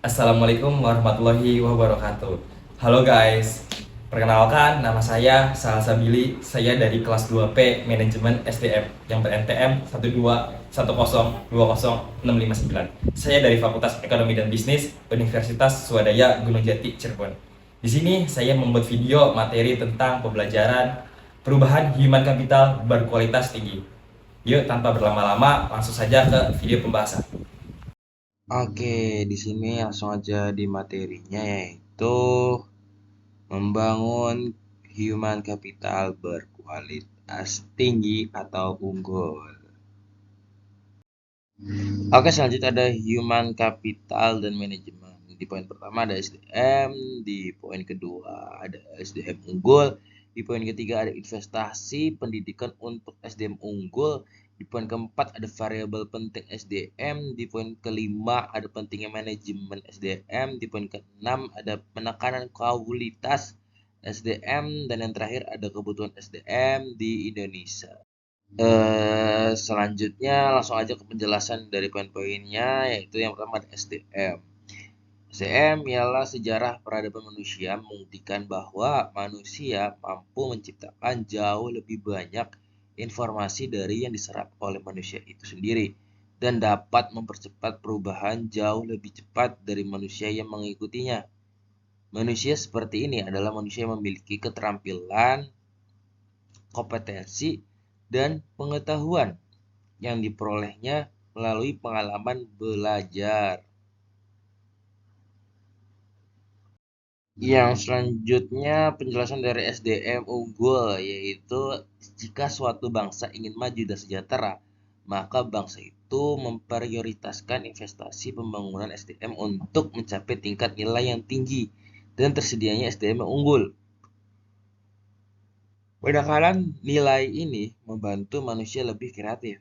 Assalamualaikum warahmatullahi wabarakatuh. Halo guys, perkenalkan nama saya Salsa Billy. Saya dari kelas 2P Manajemen SDM yang ber-NTM 12102020659. Saya dari Fakultas Ekonomi dan Bisnis Universitas Swadaya Gunung Jati Cirebon. Di sini saya membuat video materi tentang pembelajaran perubahan human capital berkualitas tinggi. Yuk, tanpa berlama-lama langsung saja ke video pembahasan. Oke, di sini langsung aja di materinya yaitu membangun human capital berkualitas tinggi atau unggul. Oke, selanjutnya ada human capital dan manajemen. Di poin pertama ada SDM, di poin kedua ada SDM unggul, di poin ketiga ada investasi pendidikan untuk SDM unggul, di poin keempat ada variabel penting SDM, di poin kelima ada pentingnya manajemen SDM, di poin keenam ada penekanan kualitas SDM, dan yang terakhir ada kebutuhan SDM di Indonesia. Selanjutnya langsung aja ke penjelasan dari poin-poinnya, yaitu yang pertama ada SDM. SDM ialah sejarah peradaban manusia membuktikan bahwa manusia mampu menciptakan jauh lebih banyak informasi dari yang diserap oleh manusia itu sendiri dan dapat mempercepat perubahan jauh lebih cepat dari manusia yang mengikutinya. Manusia seperti ini adalah manusia yang memiliki keterampilan, kompetensi, dan pengetahuan yang diperolehnya melalui pengalaman belajar. Yang selanjutnya penjelasan dari SDM unggul, yaitu jika suatu bangsa ingin maju dan sejahtera, maka bangsa itu memprioritaskan investasi pembangunan SDM untuk mencapai tingkat nilai yang tinggi dan tersedianya SDM yang unggul. Padahal nilai ini membantu manusia lebih kreatif,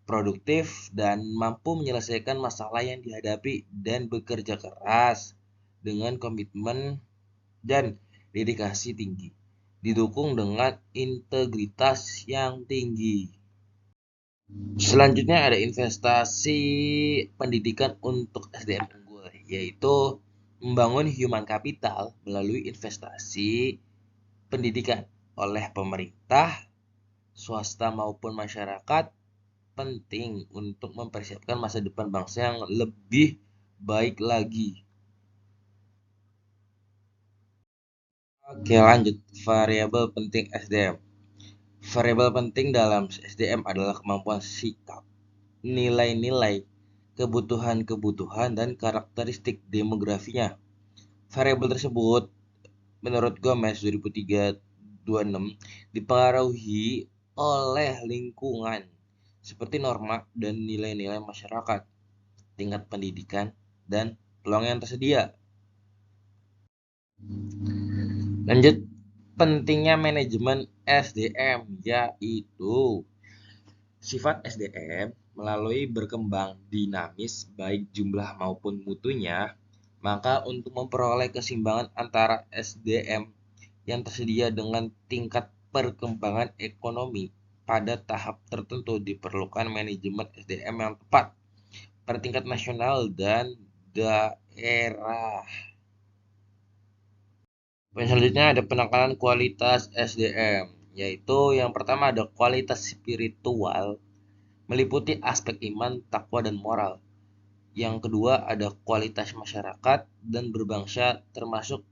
produktif, dan mampu menyelesaikan masalah yang dihadapi dan bekerja keras dengan komitmen dan dedikasi tinggi, didukung dengan integritas yang tinggi. Selanjutnya ada investasi pendidikan untuk SDM unggul, yaitu membangun human capital melalui investasi pendidikan oleh pemerintah, swasta maupun masyarakat penting untuk mempersiapkan masa depan bangsa yang lebih baik lagi. Oke, lanjut. Variabel penting SDM. Variabel penting dalam SDM adalah kemampuan sikap, nilai-nilai, kebutuhan-kebutuhan, dan karakteristik demografinya. Variabel tersebut, menurut Gomez 2003-26, dipengaruhi oleh lingkungan, seperti norma dan nilai-nilai masyarakat, tingkat pendidikan, dan peluang yang tersedia. Lanjut, pentingnya manajemen SDM, yaitu sifat SDM melalui berkembang dinamis baik jumlah maupun mutunya, maka untuk memperoleh keseimbangan antara SDM yang tersedia dengan tingkat perkembangan ekonomi pada tahap tertentu diperlukan manajemen SDM yang tepat pada tingkat nasional dan daerah. Poin selanjutnya ada penekanan kualitas SDM, yaitu yang pertama ada kualitas spiritual, meliputi aspek iman, takwa, dan moral. Yang kedua ada kualitas masyarakat dan berbangsa, termasuk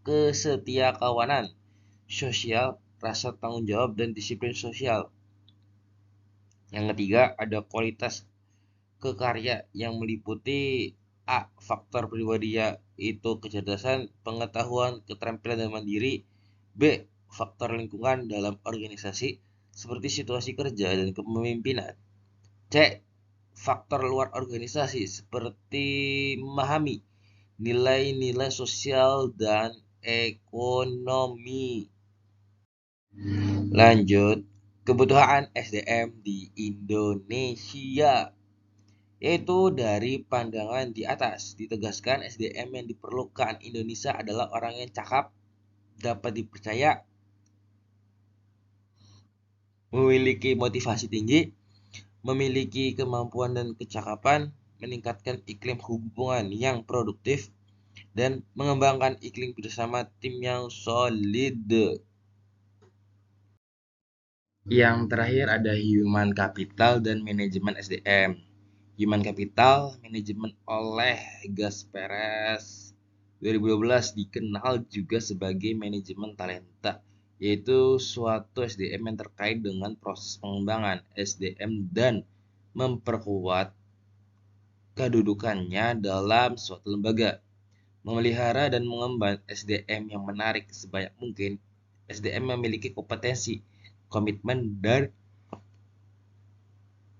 kesetiakawanan, sosial, rasa tanggung jawab, dan disiplin sosial. Yang ketiga ada kualitas kekarya yang meliputi A. Faktor pribadi, yaitu kecerdasan, pengetahuan, keterampilan, dan mandiri. B. Faktor lingkungan dalam organisasi seperti situasi kerja dan kepemimpinan. C. Faktor luar organisasi seperti memahami nilai-nilai sosial dan ekonomi. Lanjut, kebutuhan SDM di Indonesia, yaitu dari pandangan di atas ditegaskan SDM yang diperlukan Indonesia adalah orang yang cakap, dapat dipercaya, memiliki motivasi tinggi, memiliki kemampuan dan kecakapan, meningkatkan iklim hubungan yang produktif, dan mengembangkan iklim bersama tim yang solid. Yang terakhir ada human capital dan manajemen SDM. Human capital manajemen oleh Gasperes 2012 dikenal juga sebagai manajemen talenta, yaitu suatu SDM yang terkait dengan proses pengembangan SDM dan memperkuat kedudukannya dalam suatu lembaga. Memelihara dan mengembangkan SDM yang menarik sebanyak mungkin. SDM memiliki kompetensi, komitmen, dan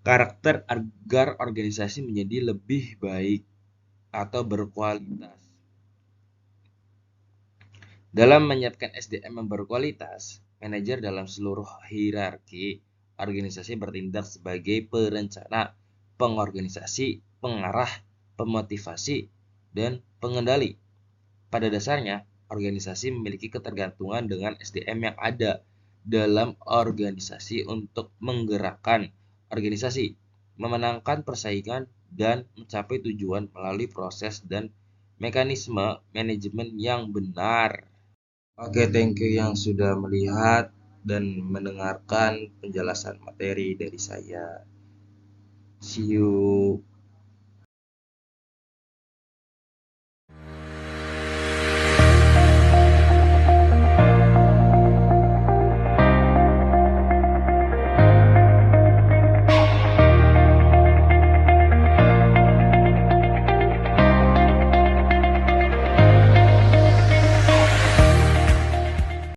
karakter agar organisasi menjadi lebih baik atau berkualitas. Dalam menyiapkan SDM yang berkualitas, manajer dalam seluruh hierarki organisasi bertindak sebagai perencana, pengorganisasi, pengarah, pemotivasi, dan pengendali. Pada dasarnya, organisasi memiliki ketergantungan dengan SDM yang ada dalam organisasi untuk menggerakkan organisasi, memenangkan persaingan, dan mencapai tujuan melalui proses dan mekanisme manajemen yang benar. Oke, thank you yang sudah melihat dan mendengarkan penjelasan materi dari saya. See you.